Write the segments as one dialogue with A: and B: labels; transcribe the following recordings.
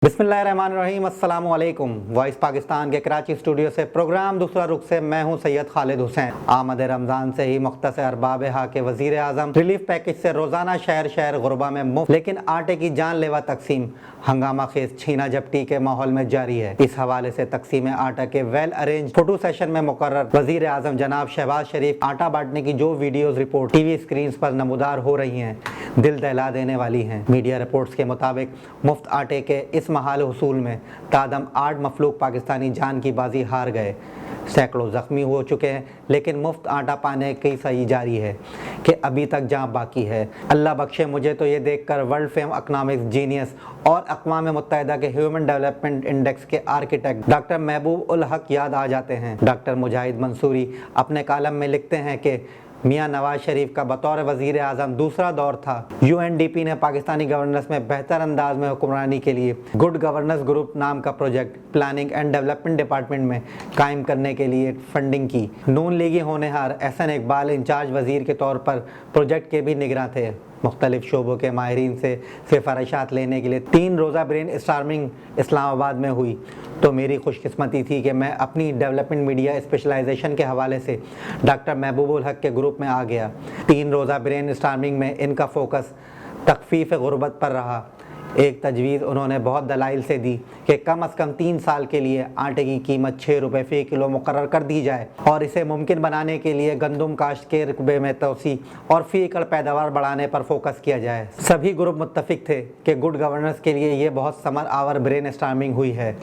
A: बिस्मिल्लाहिर्रहमानिर्रहीम अस्सलाम वालेकुम। वॉइस पाकिस्तान के कराची स्टूडियो से प्रोग्राम दूसरा रुख से मैं हूं सैयद खालिद हुसैन। आमद रमज़ान से ही मुख्तसर अरबाब हक के वज़ीर आज़म रिलीफ पैकेज से रोज़ाना शहर शहर गुरबा में मुफ्त लेकिन आटे की जानलेवा तकसीम हंगामा खेज छीना झपटी के माहौल में जारी है। इस हवाले से तकसीम आटा के वेल अरेंज फोटो सेशन में मुकर्रर वज़ीर आज़म जनाब शहबाज शरीफ आटा बांटने की जो वीडियोज़ रिपोर्ट टीवी स्क्रीन पर नमूदार हो रही हैं दिल दहला देने वाली हैं। मीडिया रिपोर्ट्स के मुताबिक मुफ्त आटे के इस महाल हुसूल में तादम 8 मफलूक पाकिस्तानी जान की बाजी हार गए, सैकड़ों ज़ख्मी हो चुके हैं, लेकिन मुफ्त आटा पाने की सही जारी है कि अभी तक जहाँ बाकी है। अल्लाह बख्शे मुझे तो ये देखकर वर्ल्ड फेम इकनॉमिक्स जीनियस और अक़वाम मुत्तहिदा के ह्यूमन डेवलपमेंट इंडेक्स के आर्किटेक्ट डॉक्टर महबूब उल हक याद आ जाते हैं। डॉक्टर मुजाहिद मंसूरी अपने कालम में लिखते हैं कि मियाँ नवाज शरीफ का बतौर वज़ीर आज़म दूसरा दौर था। UNDP ने पाकिस्तानी गवर्नेंस में बेहतर अंदाज में हुक्मरानी के लिए गुड गवर्नेंस ग्रुप नाम का project planning and development department में कायम करने के लिए फंडिंग की। नून लीगी होनहार एहसन इकबाल इंचार्ज वज़ीर के तौर पर प्रोजेक्ट के भी निगरां थे। मुख्तलिफ शोबों के माहिरीन से सिफारिशात लेने के लिए 3 रोज़ा ब्रेन स्टॉर्मिंग इस्लामाबाद में हुई तो मेरी खुशकिस्मती थी कि मैं अपनी डेवलपमेंट मीडिया स्पेशलाइजेशन के हवाले से डॉक्टर महबूब उल हक के ग्रुप में आ गया। 3 रोज़ा ब्रेन स्टॉर्मिंग में इनका फोकस तखफीफ गुर्बत पर रहा। एक तजवीज़ उन्होंने बहुत दलाइल से दी कि कम अज़ कम 3 साल के लिए आटे की कीमत 6 रुपये फ़ी किलो मुकर्रर कर दी जाए और इसे मुमकिन बनाने के लिए गंदम काश्त के रकबे में तोसी और फ़ी एकड़ पैदावार बढ़ाने पर फोकस किया जाए। सभी ग्रुप मुत्तफिक थे कि गुड गवर्नेंस के लिए ये बहुत समर आवर ब्रेन स्टॉर्मिंग हुई है।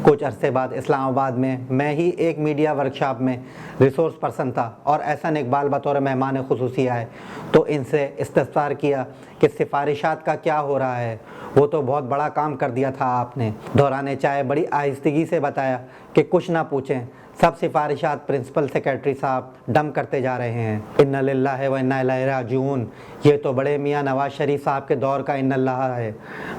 A: कुछ अरसे बाद इस्लामाबाद में मैं ही एक मीडिया वर्कशॉप में रिसोर्स पर्सन था और एहसन इकबाल बतौर मेहमान खुसूसी आए तो इनसे इस्तफसार किया कि सिफारिशात का क्या हो रहा है। वो तो बहुत बड़ा काम कर दिया था आपने। दौराने चाहे बड़ी आहिस्तगी से बताया कि कुछ ना पूछें, सब सिफारिशात प्रिंसिपल सेक्रेटरी साहब डम करते जा रहे हैं। इन्ना लिल्लाहि व इन्ना इलैहि राजिऊन। ये तो बड़े मियाँ नवाज शरीफ साहब के दौर का इन्नल्लाह है।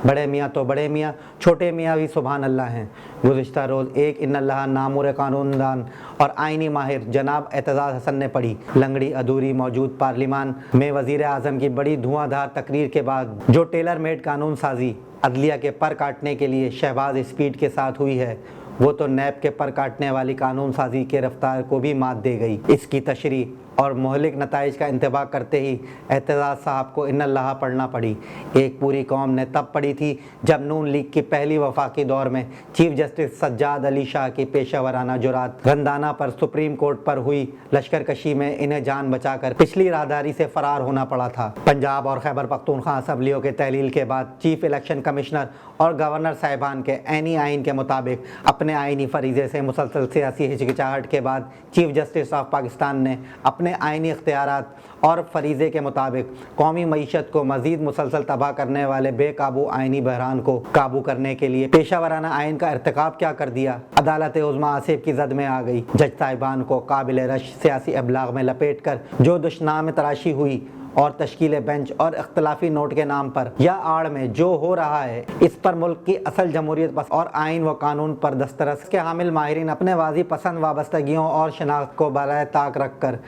A: बड़े मियाँ तो बड़े मियाँ, छोटे मियाँ भी सुभान अल्लाह हैं। गुज़िश्ता रोज़ एक इन्नल्लाह नामुर कानूनदान और आइनी माहिर जनाब एतजाज़ हसन ने पढ़ी। लंगड़ी अधूरी मौजूद पार्लिमान में वज़ीर आज़म की बड़ी धुआंधार तकरीर के बाद जो टेलर मेड कानून साजी अदलिया के पर काटने के लिए शहबाज स्पीड के साथ हुई है, वो तो नैब के पर काटने वाली कानून साजी के रफ्तार को भी मात दे गई। इसकी तशरीह और मोहलिक नताइज का इंतबाह करते ही एतजाज़ साहब को इन्नल्लाह पढ़ना पड़ी। एक पूरी कौम ने तब पढ़ी थी जब नून लीग की पहली वफाकी दौर में चीफ जस्टिस सज्जाद अली शाह की पेशावराना जुरात रंदाना पर सुप्रीम कोर्ट पर हुई लश्करकशी में इन्हें जान बचाकर पिछली राहदारी से फरार होना पड़ा था। पंजाब और खैबर पख्तूनख्वा असम्बलियों के तहलील के बाद चीफ इलेक्शन कमिश्नर और गवर्नर साहिबान के ऐनी आइन के मुताबिक अपने आइनी फरीज़े से मुसलसल सियासी हिचकिचाहट के बाद चीफ जस्टिस ऑफ पाकिस्तान ने अपने आइनी इख्तियारात और फरीज़े के मुताबिक कौमी मईशत को मज़ीद मुसलसल तबाह करने वाले बेकाबू आइनी बहरान को काबू करने के लिए पेशावराना आइन का इर्तिकाब क्या कर दिया। अदालत उज़्मा आसिफ की जद में आ गई। जज साहिबान को काबिल रश सियासी अबलाग में लपेट कर जो दुश्नामे तराशी हुई और तश्कील बेंच और इख्तलाफी नोट के नाम पर या आड़ में जो हो रहा है, इस पर मुल्क की असल जमहूरियत और आइन व कानून पर दस्तरस के हामिल माहिरीन अपने वाजी पसंद वाबस्तगियों और शनाख्त को बराए ताक रख कर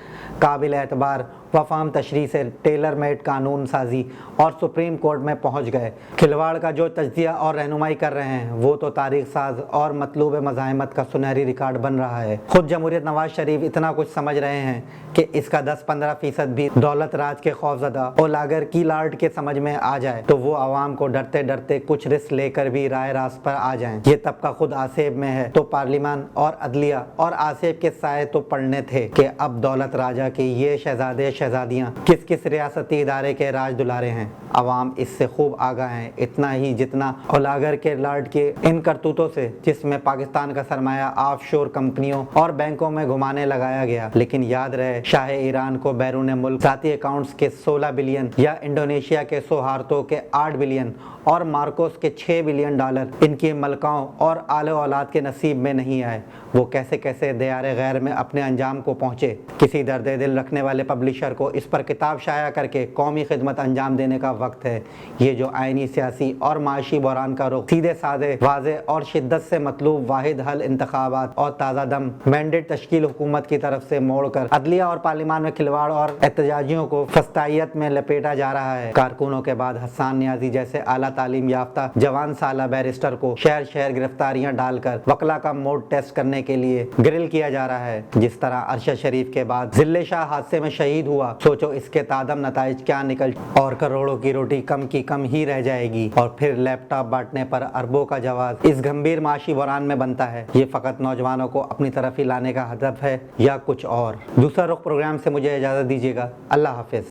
A: काबिल एतबार व फाहम तशरीह से टेलर मेड कानून साजी और सुप्रीम कोर्ट में पहुँच गए। खिलवाड़ का जो तज्जिया और रहनुमाई कर रहे हैं वो तो तारीख साज और मतलूब मज़ाहमत का सुनहरी रिकॉर्ड बन रहा है। खुद जमहूरियत नवाज शरीफ इतना कुछ समझ रहे हैं कि इसका 10-15% भी दौलत राज के खौफजदा और लागर की लार्ड के समझ में आ जाए तो वो आवाम को डरते डरते कुछ रिस्क लेकर भी राय रास्त पर आ जाएं। ये तबका खुद आसेब में है तो पार्लिमान और अदलिया और आसेब के साए तो पड़ने थे कि अब दौलत राजा के ये शहजादे शहजादियाँ किस किस रियासती इदारे के राज दुलारे हैं। अवाम इससे खूब आगाह हैं, इतना ही जितना औलागर के लॉर्ड के इन करतूतों से जिसमें पाकिस्तान का सरमाया ऑफशोर कंपनियों और बैंकों में घुमाने लगाया गया। लेकिन याद रहे, शाह ईरान को बैरून मुल्क ज़ाती अकाउंट्स के 16 बिलियन या इंडोनेशिया के सोहार्तो के 8 बिलियन और मार्कोस के 6 बिलियन डॉलर इनकी मलकाओं और आले औलाद के नसीब में नहीं आए। वो कैसे कैसे दियारे गैर में अपने अंजाम को पहुँचे। किसी दर्द दिल रखने वाले पब्लिशर को इस पर किताब शाया करके कौमी खिदमत अंजाम देने का वक्त है। ये जो आइनी सियासी और माशी बहरान का रुख सीधे साधे वाज़े और शिद्दत से मतलूब वाहिद हल इंतखाबात और ताज़ा दम मैंडेट तश्कील हुकूमत की तरफ से मोड़ कर अदलिया और पार्लिमान में खिलवाड़ और एहतजाजियों को फस्तायत में लपेटा जा रहा है। कारकुनों के बाद हसन नियाजी जैसे आला تعلیم یافتہ جوان سالہ بیرسٹر کو شہر شہر گرفتاریاں ڈال کر وکلا کا موڈ ٹیسٹ کرنے کے لیے گرل کیا جا رہا ہے. جس طرح ارشد شریف کے بعد ذلِ شاہ حادثے میں شہید ہوا, سوچو اس کے تادم نتائج کیا نکل, اور کروڑوں کی روٹی کم کی کم ہی رہ جائے گی, اور پھر لیپ ٹاپ بانٹنے پر اربوں کا جواز اس گھمبیر معاشی بحران میں بنتا ہے. یہ فقط نوجوانوں کو اپنی طرف ہی لانے کا ہدف ہے یا کچھ اور؟ دوسرا رخ پروگرام سے مجھے اجازت دیجیے گا. اللہ حافظ.